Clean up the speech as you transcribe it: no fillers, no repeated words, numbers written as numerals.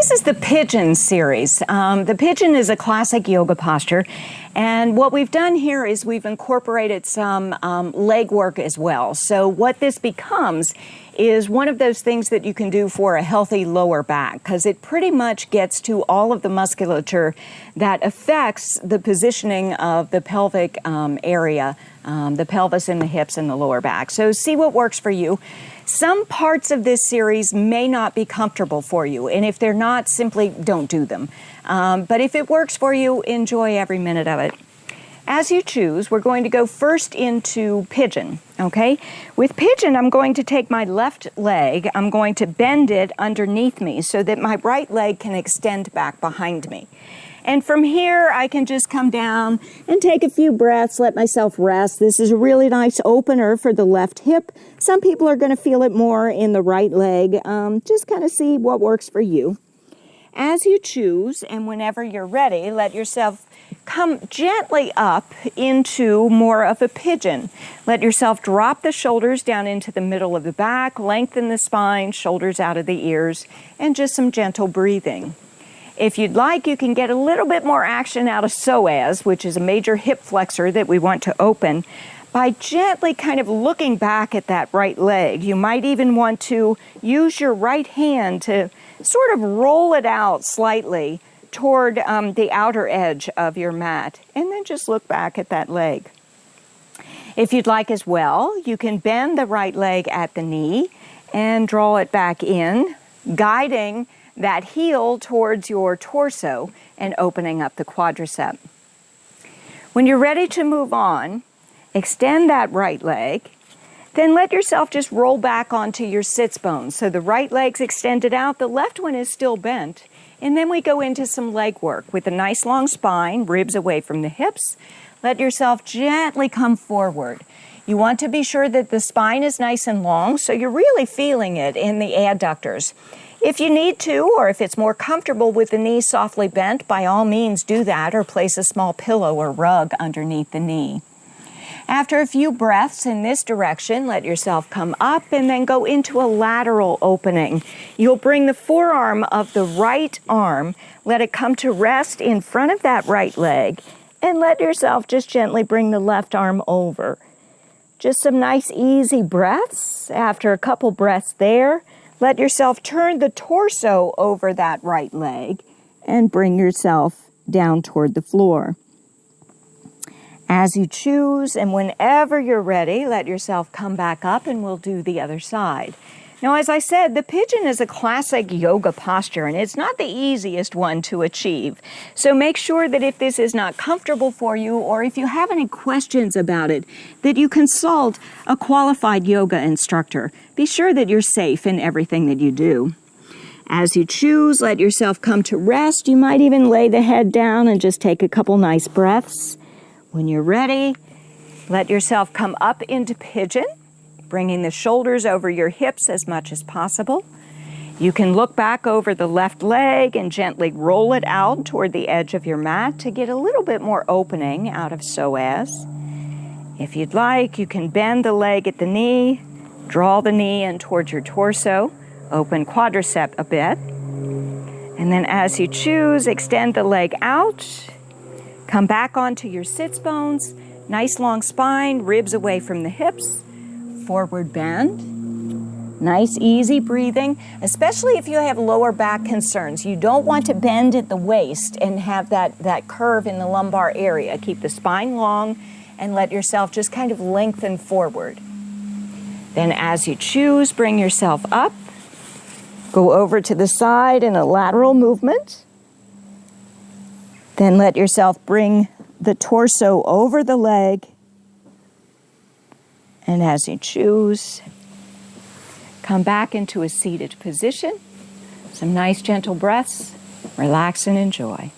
This is the Pigeon Series. The Pigeon is a classic yoga posture, and what we've done here is we've incorporated some leg work as well. So what this becomes is one of those things that you can do for a healthy lower back, because it pretty much gets to all of the musculature that affects the positioning of the pelvic area, the pelvis and the hips and the lower back. So see what works for you. Some parts of this series may not be comfortable for you, and if they're not, simply don't do them. But if it works for you, enjoy every minute of it. As you choose, we're going to go first into Pigeon, okay? With Pigeon, I'm going to take my left leg, I'm going to bend it underneath me so that my right leg can extend back behind me. And from here, I can just come down and take a few breaths, let myself rest. This is a really nice opener for the left hip. Some people are going to feel it more in the right leg. Just kind of see what works for you. As you choose, and whenever you're ready, let yourself come gently up into more of a pigeon. Let yourself drop the shoulders down into the middle of the back, lengthen the spine, shoulders out of the ears, and just some gentle breathing. If you'd like, you can get a little bit more action out of psoas, which is a major hip flexor that we want to open, by gently kind of looking back at that right leg. You might even want to use your right hand to sort of roll it out slightly toward the outer edge of your mat, and then just look back at that leg. If you'd like as well, you can bend the right leg at the knee and draw it back in, guiding that heel towards your torso and opening up the quadricep. When you're ready to move on, extend that right leg, then let yourself just roll back onto your sits bones. So the right leg's extended out, the left one is still bent, and then we go into some leg work with a nice long spine, ribs away from the hips. Let yourself gently come forward. You want to be sure that the spine is nice and long, so you're really feeling it in the adductors. If you need to, or if it's more comfortable with the knee softly bent, by all means do that, or place a small pillow or rug underneath the knee. After a few breaths in this direction, let yourself come up and then go into a lateral opening. You'll bring the forearm of the right arm, let it come to rest in front of that right leg, and let yourself just gently bring the left arm over. Just some nice easy breaths. After a couple breaths there, let yourself turn the torso over that right leg and bring yourself down toward the floor. As you choose, and whenever you're ready, let yourself come back up and we'll do the other side. Now, as I said, the pigeon is a classic yoga posture, and it's not the easiest one to achieve. So make sure that if this is not comfortable for you, or if you have any questions about it, that you consult a qualified yoga instructor. Be sure that you're safe in everything that you do. As you choose, let yourself come to rest. You might even lay the head down and just take a couple nice breaths. When you're ready, let yourself come up into pigeon, bringing the shoulders over your hips as much as possible. You can look back over the left leg and gently roll it out toward the edge of your mat to get a little bit more opening out of psoas. If you'd like, you can bend the leg at the knee, draw the knee in towards your torso, open quadricep a bit, and then as you choose, extend the leg out. Come back onto your sits bones, nice long spine, ribs away from the hips, forward bend. Nice easy breathing, especially if you have lower back concerns. You don't want to bend at the waist and have that curve in the lumbar area. Keep the spine long and let yourself just kind of lengthen forward. Then as you choose, bring yourself up. Go over to the side in a lateral movement. Then let yourself bring the torso over the leg. And as you choose, come back into a seated position. Some nice gentle breaths. Relax and enjoy.